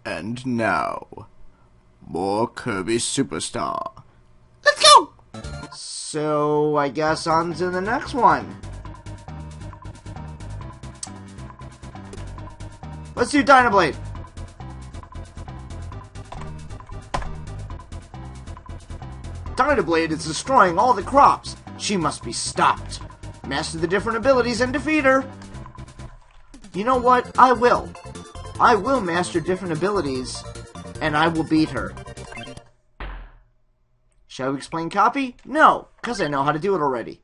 And now, more Kirby Superstar. Let's go! So, I guess on to the next one. Let's do Dynablade. Dynablade is destroying all the crops. She must be stopped. Master the different abilities and defeat her. You know what? I will. I will master different abilities, and I will beat her. Shall we explain copy? No, because I know how to do it already.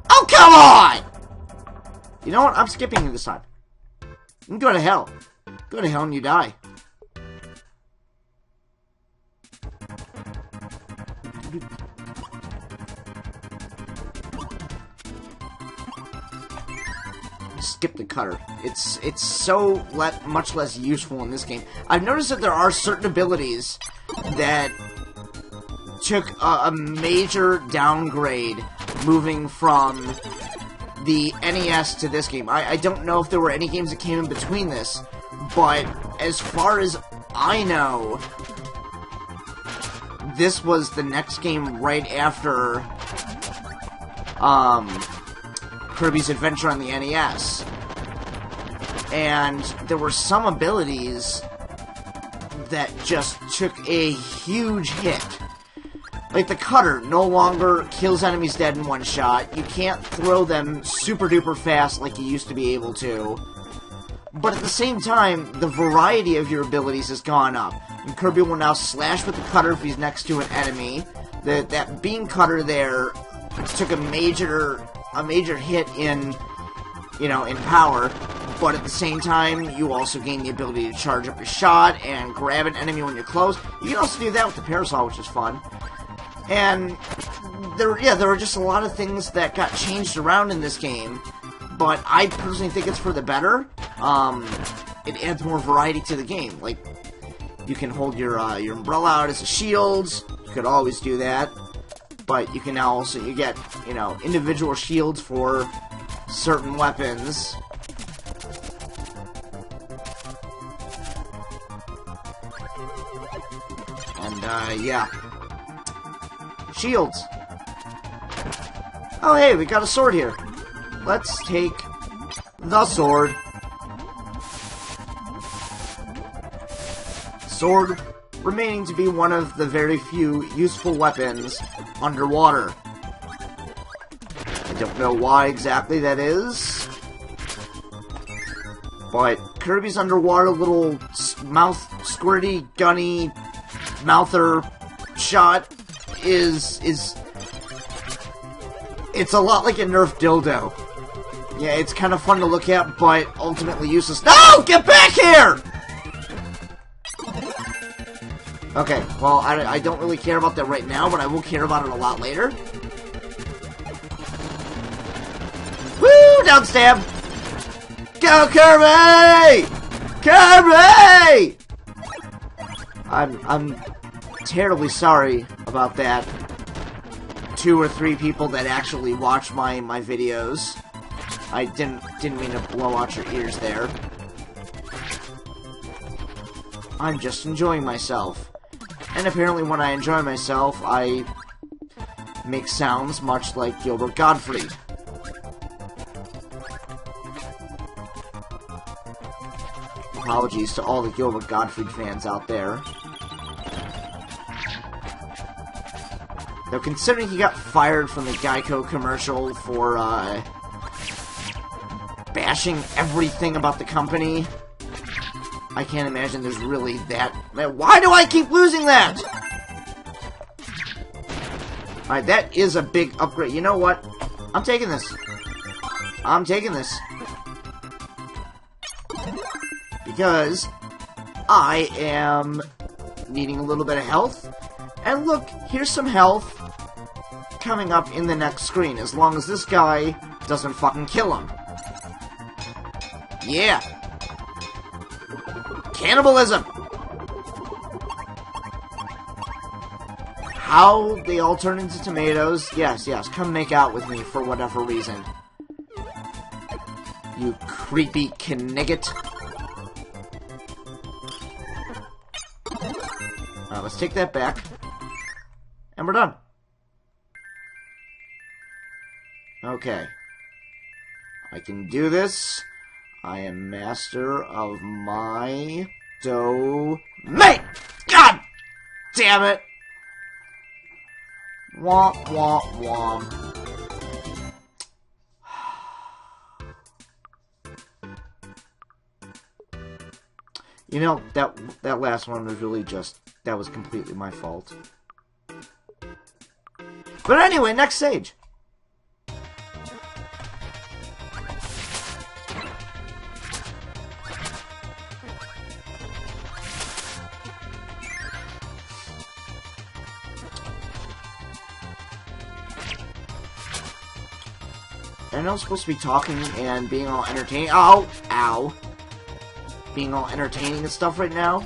Oh, come on! You know what? I'm skipping you this time. You can go to hell. Go to hell and you die. Skip the cutter. It's so much less useful in this game. I've noticed that there are certain abilities that took a major downgrade moving from the NES to this game. I don't know if there were any games that came in between this, but as far as I know, this was the next game right after Kirby's Adventure on the NES. And there were some abilities that just took a huge hit. Like the cutter no longer kills enemies dead in one shot. You can't throw them super duper fast like you used to be able to. But at the same time, the variety of your abilities has gone up. And Kirby will now slash with the cutter if he's next to an enemy. That beam cutter there took a major hit in, in power. But at the same time, you also gain the ability to charge up your shot and grab an enemy when you're close. You can also do that with the parasol, which is fun. And there were just a lot of things that got changed around in this game. But I personally think it's for the better. It adds more variety to the game. Like, you can hold your umbrella out as a shield. You could always do that. But you can now also, you get, individual shields for certain weapons. And, yeah. Shields. Oh, hey, we got a sword here. Let's take the sword. Sword remaining to be one of the very few useful weapons underwater. I don't know why exactly that is, but Kirby's underwater little mouth squirty gunny mouther shot is it's a lot like a Nerf dildo. Yeah, it's kind of fun to look at, but ultimately useless. No! Get back here! Okay, well, I don't really care about that right now, but I will care about it a lot later. Woo! Down stab! Go, Kirby! Kirby! I'm terribly sorry about that. 2 or 3 people that actually watch my videos. I didn't mean to blow out your ears there. I'm just enjoying myself. And apparently when I enjoy myself, I make sounds much like Gilbert Gottfried. Apologies to all the Gilbert Gottfried fans out there. Though considering he got fired from the Geico commercial for, bashing everything about the company, I can't imagine there's really that... Why do I keep losing that? Alright, that is a big upgrade. You know what? I'm taking this. I'm taking this. Because I am needing a little bit of health. And look, here's some health coming up in the next screen, as long as this guy doesn't fucking kill him. Yeah! Cannibalism! How they all turn into tomatoes. Yes, come make out with me for whatever reason. You creepy knigget. Alright, let's take that back. And we're done. Okay. I can do this. I am master of my domain! God damn it! Womp, womp, womp. You know, that last one was really just... That was completely my fault. But anyway, next stage. I know I'm supposed to be talking and being all entertaining. Ow! Ow! Being all entertaining and stuff right now.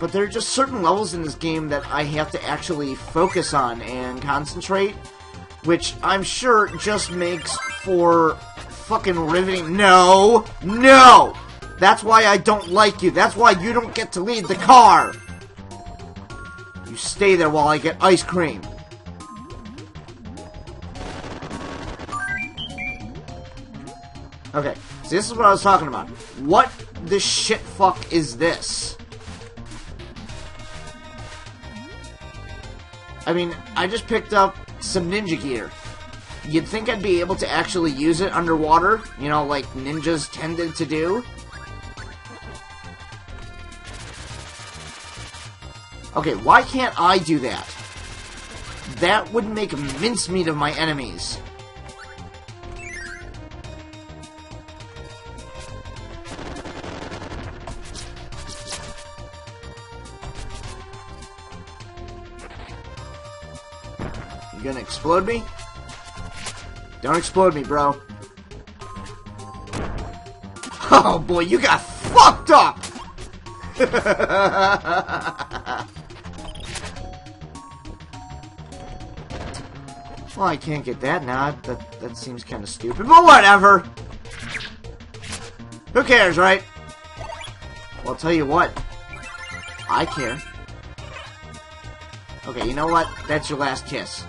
But there are just certain levels in this game that I have to actually focus on and concentrate, which I'm sure just makes for fucking riveting. No! No! That's why I don't like you. That's why you don't get to lead the car! You stay there while I get ice cream. Okay, so this is what I was talking about. What the shit fuck is this? I mean, I just picked up some ninja gear. You'd think I'd be able to actually use it underwater, you know, like ninjas tended to do. Okay, why can't I do that? That would make mincemeat of my enemies. You gonna explode me? Don't explode me, bro. Oh boy, you got fucked up! Well, I can't get that now. That seems kind of stupid, but whatever! Who cares, right? Well, I'll tell you what. I care. Okay, you know what? That's your last kiss.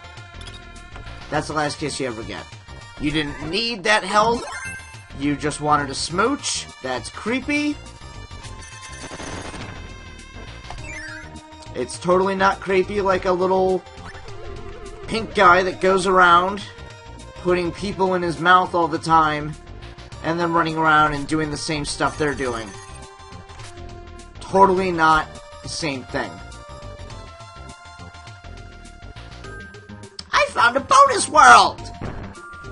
That's the last kiss you ever get. You didn't need that health. You just wanted a smooch. That's creepy. It's totally not creepy like a little pink guy that goes around putting people in his mouth all the time and then running around and doing the same stuff they're doing. Totally not the same thing. I found a bonus world!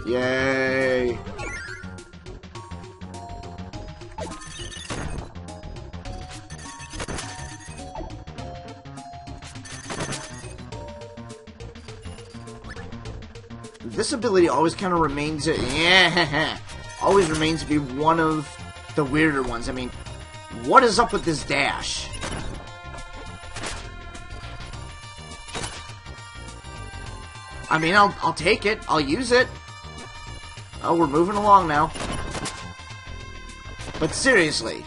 Yay! This ability always kind of remains, always remains to be one of the weirder ones. I mean, what is up with this dash? I mean, I'll take it. I'll use it. Oh, we're moving along now. But seriously.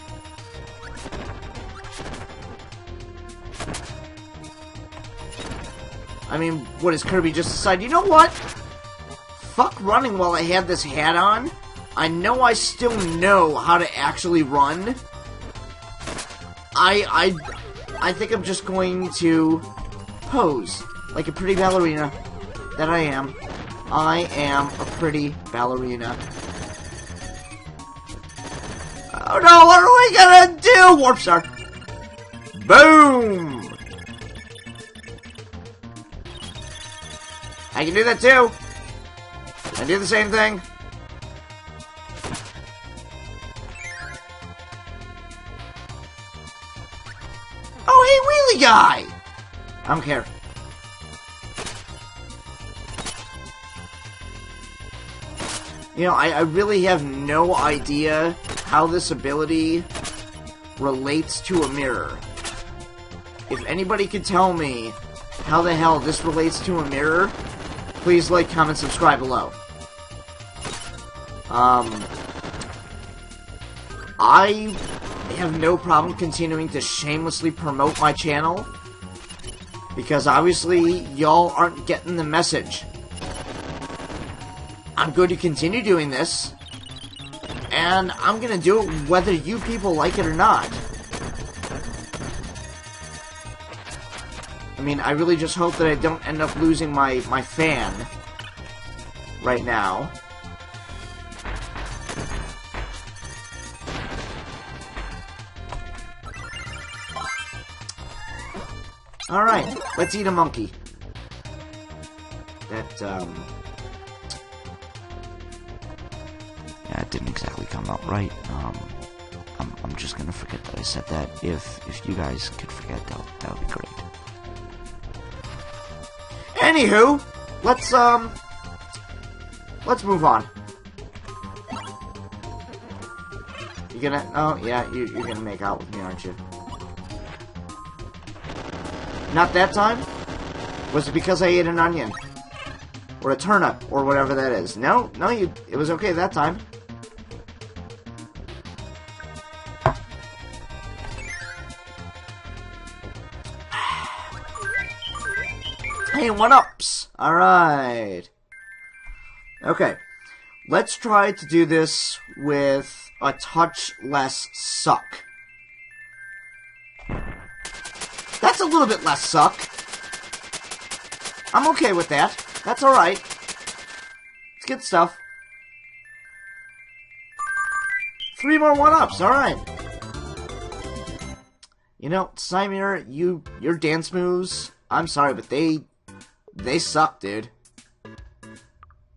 I mean, what does Kirby just decide? You know what? Fuck running while I have this hat on. I know I still know how to actually run. I think I'm just going to pose like a pretty ballerina that I am. I am a pretty ballerina. Oh no, what are we gonna do? Warp Star. Boom! I can do that too. I do the same thing. Oh, hey, wheelie guy! I don't care. You know, I really have no idea how this ability relates to a mirror. If anybody could tell me how the hell this relates to a mirror, please like, comment, subscribe below. I have no problem continuing to shamelessly promote my channel, because obviously y'all aren't getting the message. I'm going to continue doing this, and I'm going to do it whether you people like it or not. I mean, I really just hope that I don't end up losing my fan right now. Alright, let's eat a monkey. That, Yeah, it didn't exactly come out right. I'm just gonna forget that I said that. If you guys could forget, that would be great. Anywho, let's move on. You gonna? Oh yeah, you're gonna make out with me, aren't you? Not that time? Was it because I ate an onion? Or a turnip, or whatever that is? No, it was okay that time. Hey, 1-ups! Alright. Okay. Let's try to do this with a touch less suck. That's a little bit less suck. I'm okay with that. That's alright. It's good stuff. 3 more 1-ups, alright. You know, Simir, your dance moves, I'm sorry, but they suck, dude.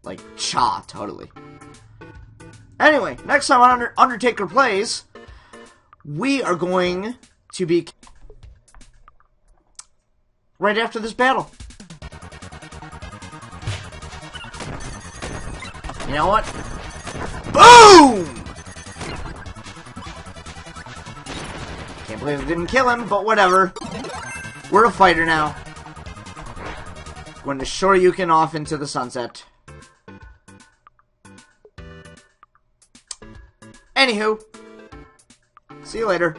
Like, cha, totally. Anyway, next time on Undertaker Plays, we are going to be right after this battle. You know what? Boom! Can't believe it didn't kill him, but whatever. We're a fighter now. Going to Shoryuken off into the sunset. Anywho, see you later.